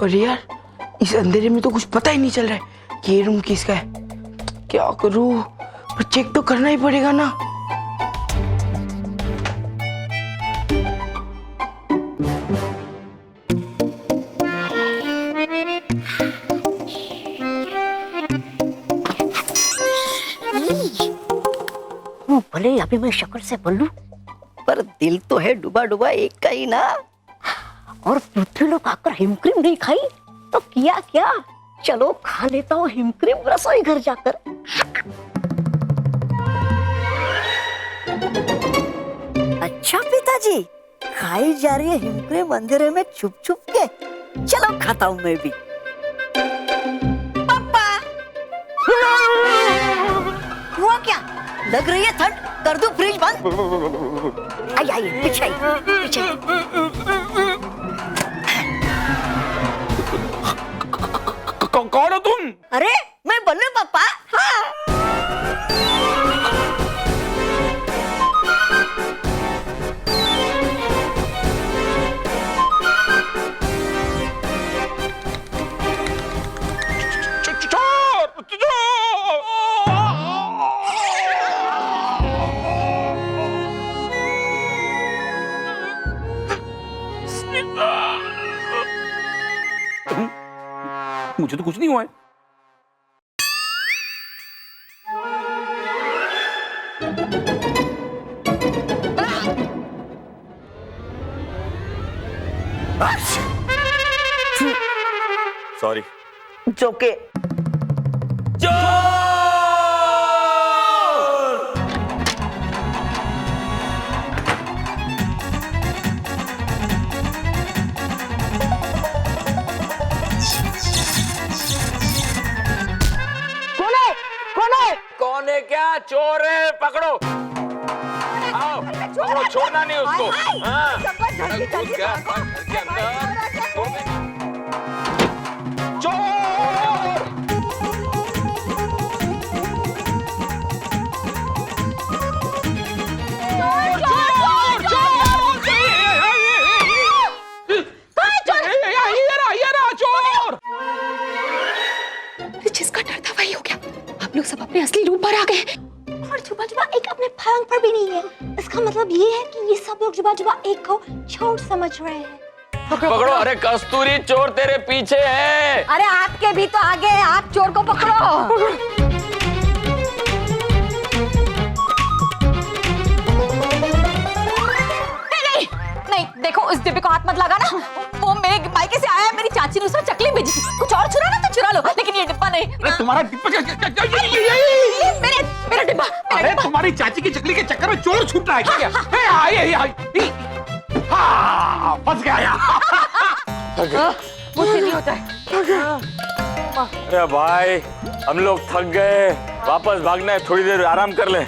अरे यार, इस अंधेरे में तो कुछ पता ही नहीं चल रहा है कि ये रूम किसका है। क्या करूं? पर चेक तो करना ही पड़ेगा ना। भले अभी मैं शक्ल से बोलूं, पर दिल तो है डूबा डूबा एक का ही ना। और पृथ्वी लोग आकर हिमक्रीम नहीं खाई तो किया क्या? चलो खा लेता हूँ हिमक्रीम रसोई घर जाकर। अच्छा पिताजी, खाई जा रही है हिमक्रीम अंधेरे में छुप छुप के। चलो खाता हूँ मैं भी। पापा, हुआ क्या? लग रही है ठंड, कर दूं फ्रिज बंद? आइए पीछे पीछे। कौन हो तुम? अरे मैं बल्लू पापा। हाँ। मुझे तो कुछ नहीं हुआ है। सॉरी। चौके। कौन है? क्या चोर है? पकड़ो, आओ पकड़ो, छोड़ना नहीं उसको। हाँ, घुस गया घर के अंदर। चोर! जिसका डर था वही हो गया। आप लोग सब अपने असली रूप पर आ गए और जुबा जुबा एक अपने फंग पर भी नहीं है। इसका मतलब ये है कि ये सब लोग जुबा जुबा एक को चोर समझ रहे हैं। पकड़ो। अरे कस्तूरी, चोर तेरे पीछे है। अरे आपके भी तो आगे है, आप चोर को पकड़ो। नहीं, देखो उस डिब्बे को हाथ मत लगा ना। वो मेरे मायके से आया है, मेरी चाची ने उसमें चकली भेजी थी। कुछ और चुराना तो चुरा लो, लेकिन ये डिब्बा नहीं। अरे तुम्हारा डिब्बा मेरा डिब्बा। अरे तुम्हारी चाची की चकली के चक्कर में चोर छूट रहा है क्या? हाँ, फंस गया। मुझसे नहीं होता है। अरे भाई, हम लोग थक गए, वापस भागना है, थोड़ी देर आराम कर ले।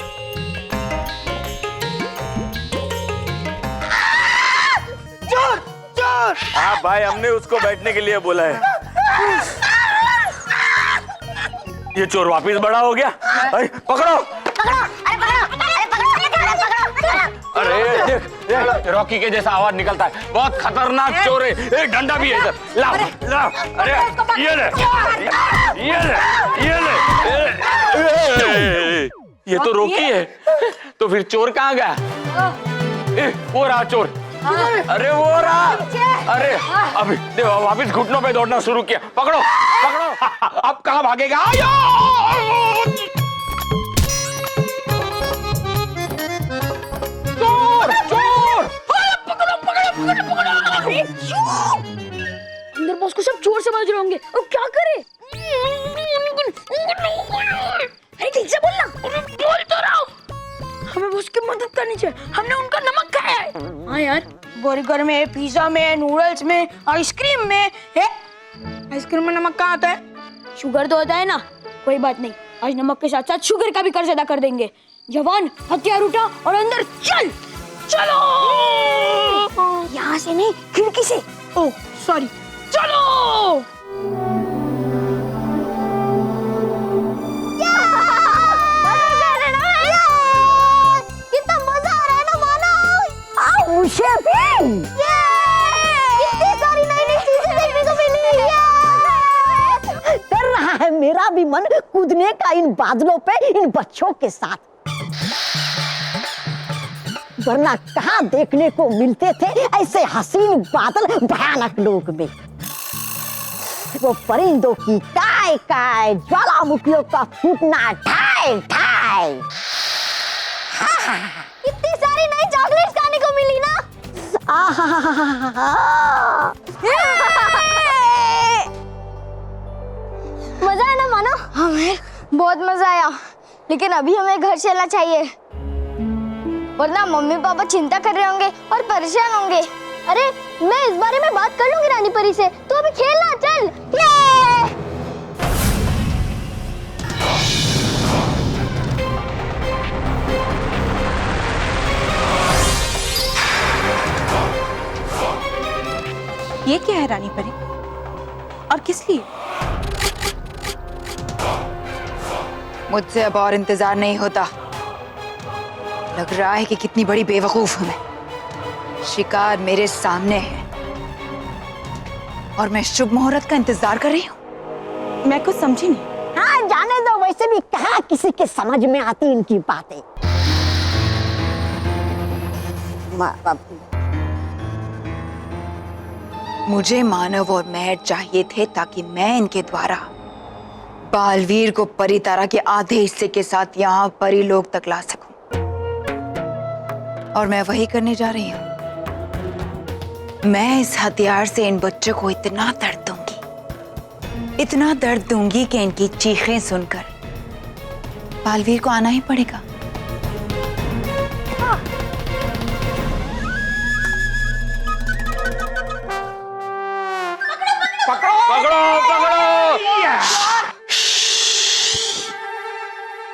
चोर चोर। हाँ भाई, हमने उसको बैठने के लिए बोला है। ये चोर वापिस बड़ा हो गया। अरे पकड़ो। अरे देख, रॉकी के जैसा आवाज निकलता है। बहुत खतरनाक चोर है। एक डंडा भी है इधर। ला ला। अरे ये ले, ये ले, ये ले। ये तो रॉकी है। तो फिर चोर कहाँ गया? वो रहा चोर। अरे वो रहा। अरे अभी देखो, वापिस घुटनों पे दौड़ना शुरू किया। पकड़ो पकड़ो। अब कहाँ भागेगा? चोर चोर! पकड़ो पकड़ो पकड़ो पकड़ो। अंदर बॉस को सब चोर समझ रहे होंगे। अब क्या करे? अरे ठीक से बोलना। बोल तो रहा हूँ। हमें बॉस की मदद करनी चाहिए। हमने उनका नमक खाया है। हाँ यार, बर्गर में, पिज्जा में, नूडल्स में, आइसक्रीम में है। आइसक्रीम में नमक कहाँ आता है? शुगर तो होता है ना। कोई बात नहीं, आज नमक के साथ साथ शुगर का भी कर्ज अदा कर देंगे। जवान, हथियार उठा और अंदर चल। चलो। यहाँ से नहीं, खिड़की से। Oh sorry. चलो। कितना मजा आ रहा है ना मानो। कितनी सारी नई नई चीजें देखने को मिली है। मेरा भी मन कूदने का इन बादलों पे इन बच्चों के साथ। वरना कहाँ देखने को मिलते थे ऐसे हसीन बादल भयानक लोग में। वो परिंदों की काय काय, ज्वालामुखियों का फूटना ठाय ठाय। इतनी सारी नई चॉकलेट्स खाने को मिली ना। मजा है ना मानो? हमें बहुत मजा आया, लेकिन अभी हमें घर चलना चाहिए, वरना मम्मी पापा चिंता कर रहे होंगे और परेशान होंगे। अरे मैं इस बारे में बात कर लूंगी रानी परी से, तू अभी खेलना चल। ये क्या है रानी परी, और किस लिए? मुझसे अब और इंतजार नहीं होता। लग रहा है कि कितनी बड़ी बेवकूफ हूं मैं। शिकार मेरे सामने है और मैं शुभ मुहूर्त का इंतजार कर रही हूँ। मैं कुछ समझी नहीं। हाँ जाने दो, वैसे भी कहाँ किसी के समझ में आती इनकी बातें। मुझे मानव और महर चाहिए थे ताकि मैं इनके द्वारा बालवीर को परी तारा के आधे हिस्से के साथ यहाँ परी लोक तक ला सकूं, और मैं वही करने जा रही हूँ। मैं इस हथियार से इन बच्चों को इतना दर्द दूंगी कि इनकी चीखें सुनकर बालवीर को आना ही पड़ेगा। पकड़ो पकड़ो।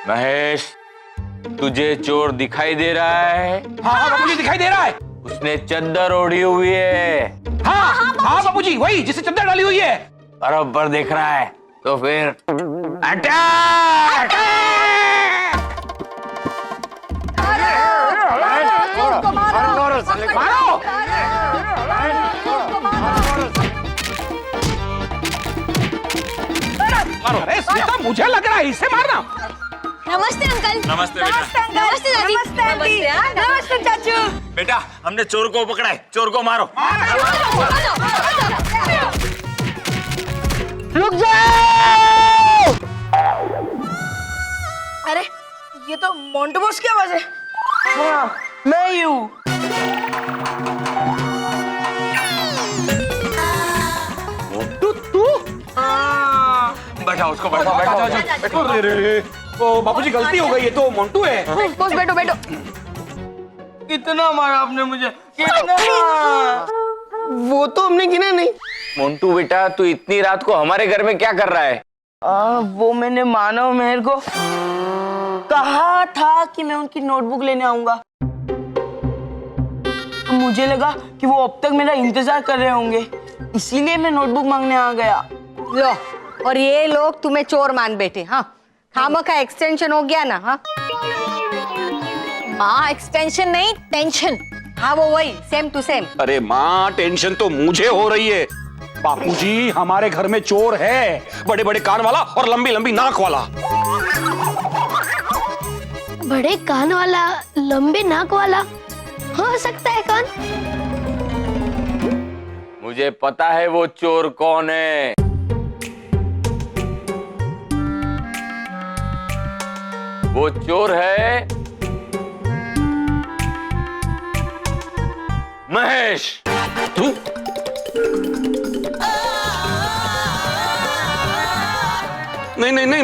महेश, तुझे चोर दिखाई दे रहा है? हाँ बाबूजी दिखाई दे रहा है। उसने चद्दर ओढ़ी हुई है। हाँ बाबूजी, वही जिसे चद्दर डाली हुई है। बराबर देख रहा है, तो फिर अटैक! मारो! मारो! अरे सीता, मुझे लग रहा है इसे मारना। नमस्ते अंकल। नमस्ते बेटा। नमस्ते दादी। नमस्ते चाचू। बेटा, हमने चोर को पकड़ा है, चोर को मारो। रुक जाओ! अरे ये तो मोंटू बॉस की आवाज है। हाँ, मैं ही हूँ। बैठा उसको, बैठो। ओ बाबूजी, गलती हो गई, ये तो मोंटू है। बॉस बैठो बैठो। कितना मारा आपने मुझे, कितना? वो तो हमने गिना नहीं। मोंटू बेटा, तू इतनी रात को हमारे घर में क्या कर रहा है? वो मैंने मानव मेहर को कहा था कि मैं उनकी नोटबुक लेने आऊंगा। मुझे लगा कि वो अब तक मेरा इंतजार कर रहे होंगे, इसीलिए मैं नोटबुक मांगने आ गया। लो, और ये लोग तुम्हें चोर मान बैठे। हाँ, खामा का एक्सटेंशन हो गया ना। हाँ माँ, एक्सटेंशन नहीं, टेंशन। हाँ, वो वही, सेम टू सेम। अरे माँ, टेंशन तो मुझे हो रही है। बापूजी, हमारे घर में चोर है, बड़े बड़े कान वाला और लंबी लंबी नाक वाला। बड़े कान वाला, लंबे नाक वाला हो सकता है कौन? मुझे पता है वो चोर कौन है। वो चोर है महेश। तू? नहीं, मैं नहीं,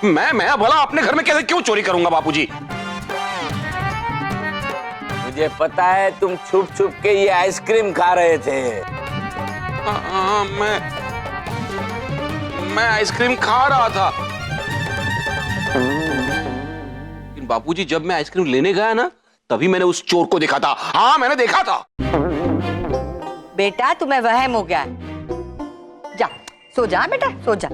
मैं भला अपने घर में कैसे क्यों चोरी करूंगा बापूजी? मुझे पता है तुम छुप छुप के ये आइसक्रीम खा रहे थे। हाँ, मैं आइसक्रीम खा रहा था। लेकिन बापूजी, जब मैं आइसक्रीम लेने गया ना, तभी मैंने उस चोर को देखा था। हाँ, मैंने देखा था। बेटा, तुम्हें वहम हो गया है। जा, सो जा बेटा, सो जा।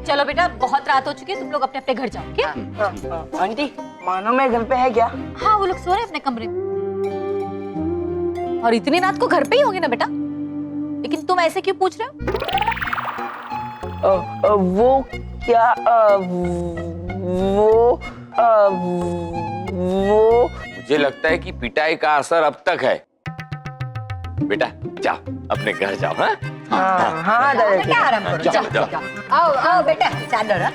चलो बेटा, बहुत रात हो चुकी है, तुम लोग अपने अपने घर जाओ। क्या? आंटी, मानो मैं घर पे है क्या? हाँ, वो लोग सो रहे हैं अपने कमरे में। और इतनी रात को घर पे ही होंगे ना बेटा? लेकिन तुम ऐसे क्यों पूछ रहे हो? वो क्या वो मुझे लगता है कि पिटाई का असर अब तक है। बेटा जाओ अपने घर जाओ। हाँ हाँ हाँ दादाजी। क्या आराम करो, जाओ, जाओ, जाओ। जाओ। आओ आओ बेटा, चादर। हाँ?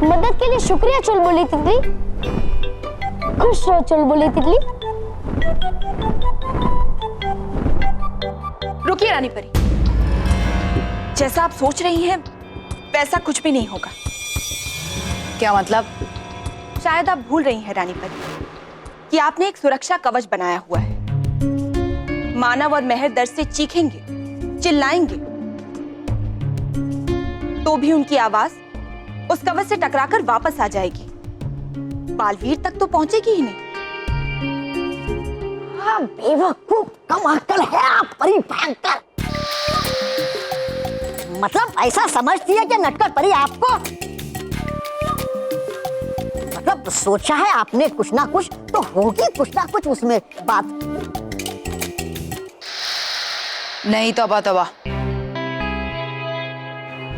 मदद के लिए शुक्रिया चुलबुली तितली। खुश रहो चुलबुली तितली। रुकिए रानी परी, जैसा आप सोच रही हैं वैसा कुछ भी नहीं होगा। क्या मतलब? शायद आप भूल रही हैं रानी परी कि आपने एक सुरक्षा कवच बनाया हुआ है। मानव और मेहर दर्द से चीखेंगे, चिल्लाएंगे, तो भी उनकी आवाज उस कवच से टकराकर वापस आ जाएगी। बालवीर तक तो पहुंचेगी ही नहीं। हाँ, बेवकूफ, कम अक्ल है आप परी, भयंकर। मतलब ऐसा समझती है कि नटखट परी आपको? मतलब सोचा है आपने कुछ ना कुछ तो होगी कुछ ना कुछ उसमें बात। नहीं तौबा तौबा,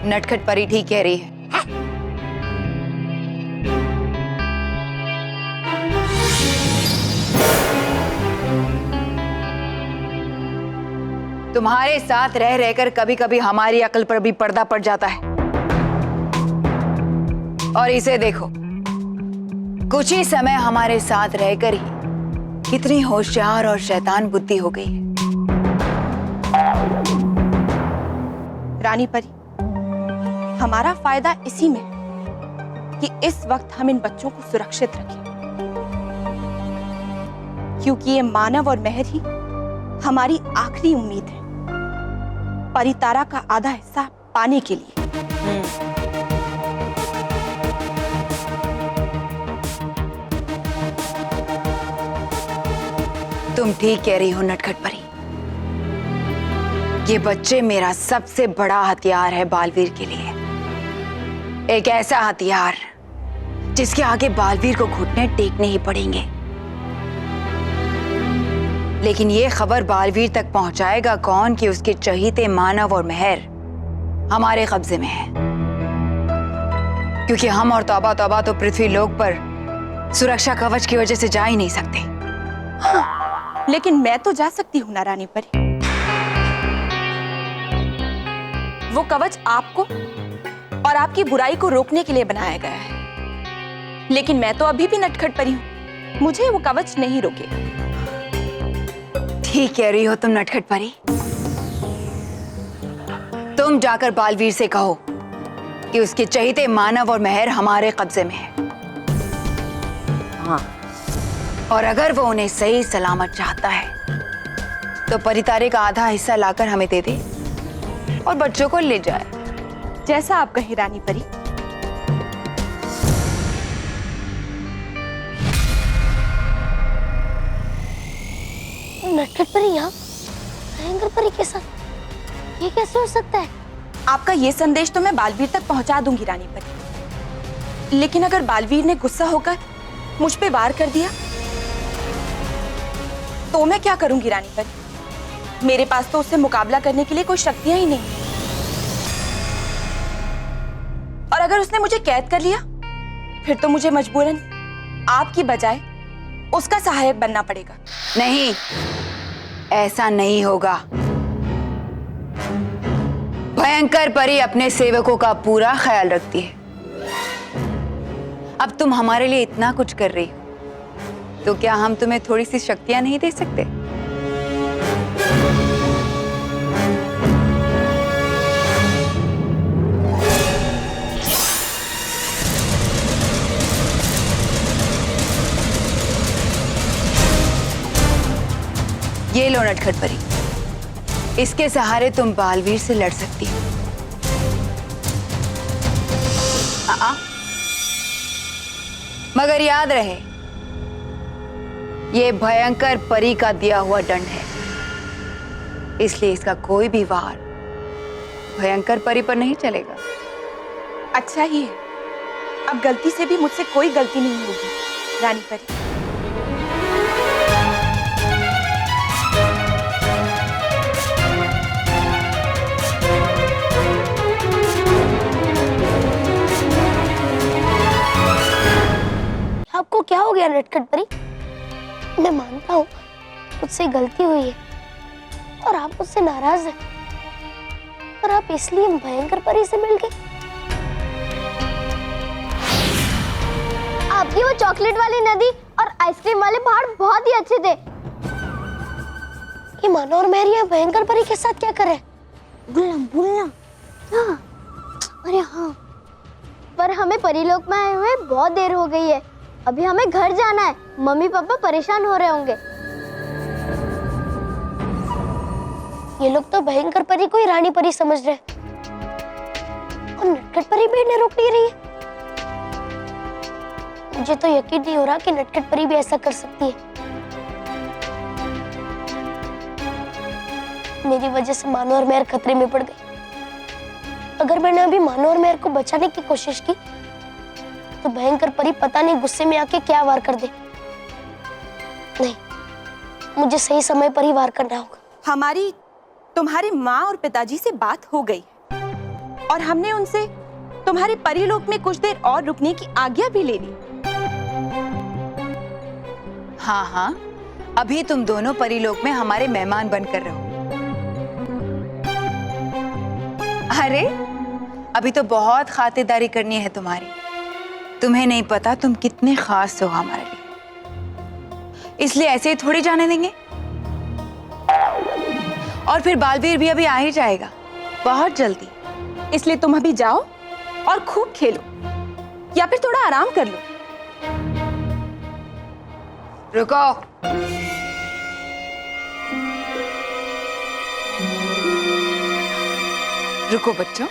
नटखट परी ठीक कह रही है। तुम्हारे साथ रह रहकर कभी कभी हमारी अकल पर भी पर्दा पड़ जाता है। और इसे देखो, कुछ ही समय हमारे साथ रहकर ही कितनी होशियार और शैतान बुद्धि हो गई है। रानी परी, हमारा फायदा इसी में है कि इस वक्त हम इन बच्चों को सुरक्षित रखें, क्योंकि ये मानव और मेहर ही हमारी आखिरी उम्मीद है परितारा का आधा हिस्सा पाने के लिए। तुम ठीक कह रही हो नटखट परी। ये बच्चे मेरा सबसे बड़ा हथियार है बालवीर के लिए। एक ऐसा हथियार जिसके आगे बालवीर को घुटने टेकने ही पड़ेंगे। लेकिन ये खबर बालवीर तक पहुंचाएगा कौन कि उसके चहीते मानव और मेहर हमारे कब्जे में है। क्योंकि हम और तौबा तौबा तो पृथ्वी लोक पर सुरक्षा कवच की वजह से जा ही नहीं सकते। हाँ, लेकिन मैं तो जा सकती हूँ ना रानी परी। वो कवच आपको और आपकी बुराई को रोकने के लिए बनाया गया है, लेकिन मैं तो अभी भी नटखट परी हूँ, मुझे वो कवच नहीं रोकेगा। ठीक कह रही हो तुम नटखट परी। तुम जाकर बालवीर से कहो कि उसके चहीते मानव और मेहर हमारे कब्जे में है। हाँ, और अगर वो उन्हें सही सलामत चाहता है तो परितारे का आधा हिस्सा लाकर हमें दे दे और बच्चों को ले जाए। जैसा आप कहे रानी परी। नटखट परी यहाँ भयंकर परी के साथ, ये कैसे हो सकता है? आपका ये संदेश तो मैं बालवीर तक पहुंचा दूंगी रानी परी, लेकिन अगर बालवीर ने गुस्सा होकर मुझ पे वार कर दिया तो मैं क्या करूंगी रानी परी? मेरे पास तो उससे मुकाबला करने के लिए कोई शक्तियां ही नहीं। और अगर उसने मुझे कैद कर लिया फिर तो मुझे मजबूरन आपकी बजाय उसका सहायक बनना पड़ेगा। नहीं, ऐसा नहीं होगा। भयंकर परी अपने सेवकों का पूरा ख्याल रखती है। अब तुम हमारे लिए इतना कुछ कर रही हो तो क्या हम तुम्हें थोड़ी सी शक्तियां नहीं दे सकते? ये लो नटखट परी, इसके सहारे तुम बालवीर से लड़ सकती हो। मगर याद रहे, ये भयंकर परी का दिया हुआ दंड है, इसलिए इसका कोई भी वार भयंकर परी पर नहीं चलेगा। अच्छा ही है, अब गलती से भी मुझसे कोई गलती नहीं होगी रानी परी। तो क्या हो गया नटखट परी? मैं मानता हूँ मुझसे गलती हुई है और आप मुझसे नाराज हैं, पर आप इसलिए भयंकर परी से मिल गए। आपकी वो चॉकलेट वाली नदी और आइसक्रीम वाले पहाड़ बहुत ही अच्छे थे। ये मानो और मेहरिया भयंकर परी के साथ क्या करे? बोलना क्या? अरे हाँ, पर हमें परीलोक में आए हुए बहुत देर हो गई है। अभी हमें घर जाना है। मम्मी पापा परेशान हो रहे होंगे। ये लोग तो भयंकर परी को ही रानी परी समझ रहे हैं और नटखट परी भी इन्हें रोक नहीं रही है। मुझे तो यकीन नहीं हो रहा कि नटखट परी भी ऐसा कर सकती है। मेरी वजह से मानो और मेहर खतरे में पड़ गई। अगर मैंने अभी मानो और मेहर को बचाने की कोशिश की तो भयंकर परी पता नहीं गुस्से में आके क्या वार कर दे। नहीं, मुझे सही समय पर ही वार करना होगा। हमारी तुम्हारे माँ और पिताजी से बात हो गई और हमने उनसे तुम्हारे परीलोक में कुछ देर और रुकने की आज्ञा भी ले ली। हाँ हाँ, अभी तुम दोनों परीलोक में हमारे मेहमान बनकर रहो। अरे अभी तो बहुत खातिरदारी करनी है तुम्हारी। तुम्हें नहीं पता तुम कितने खास हो हमारे लिए, इसलिए ऐसे ही थोड़ी जाने देंगे। और फिर बालवीर भी अभी आ ही जाएगा बहुत जल्दी। इसलिए तुम अभी जाओ और खूब खेलो या फिर थोड़ा आराम कर लो। रुको, रुको बच्चों।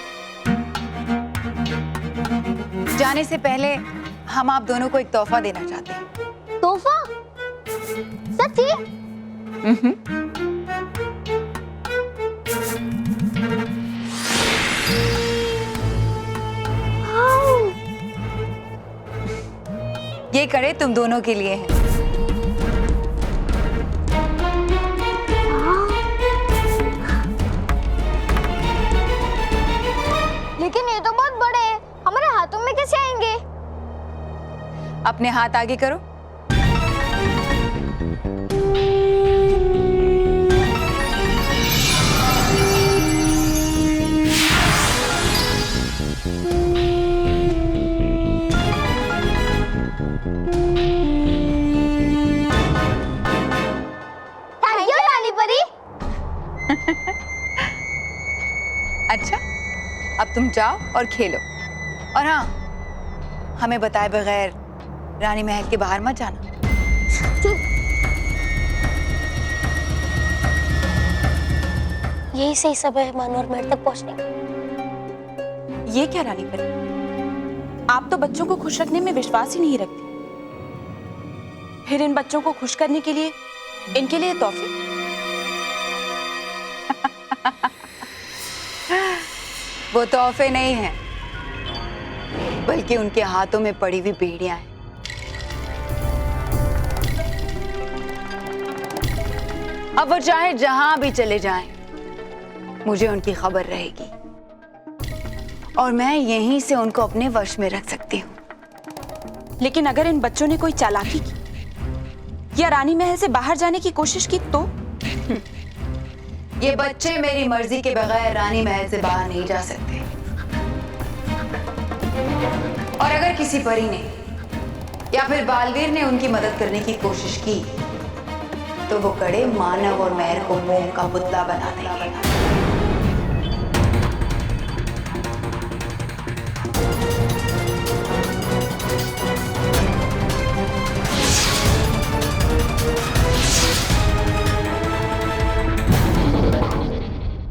जाने से पहले हम आप दोनों को एक तोहफा देना चाहते हैं। तोहफा? सच्ची? ये कड़े तुम दोनों के लिए हैं। लेकिन ये तो बहुत बड़े हैं, हमारे हाथों में कैसे आएंगे? अपने हाथ आगे करो। थैंक यू रानी परी। अच्छा, अब तुम जाओ और खेलो। और हाँ, हमें बताए बगैर रानी महल के बाहर मत जाना। यही सही समय है मानो और मेहर तक पहुंचने का। ये क्या रानी परी, आप तो बच्चों को खुश रखने में विश्वास ही नहीं रखती, फिर इन बच्चों को खुश करने के लिए इनके लिए तोहफे। वो तोहफे नहीं हैं, बल्कि उनके हाथों में पड़ी हुई बेड़ियां हैं। अब वो चाहे जहां भी चले जाएं, मुझे उनकी खबर रहेगी और मैं यहीं से उनको अपने वश में रख सकती हूँ। लेकिन अगर इन बच्चों ने कोई चालाकी की या रानी महल से बाहर जाने की कोशिश की तो? ये बच्चे मेरी मर्जी के बगैर रानी महल से बाहर नहीं जा सकते। और अगर किसी परी ने या फिर बालवीर ने उनकी मदद करने की कोशिश की तो वो कड़े मानव और मेहर को मोम का पुतला बना देंगे।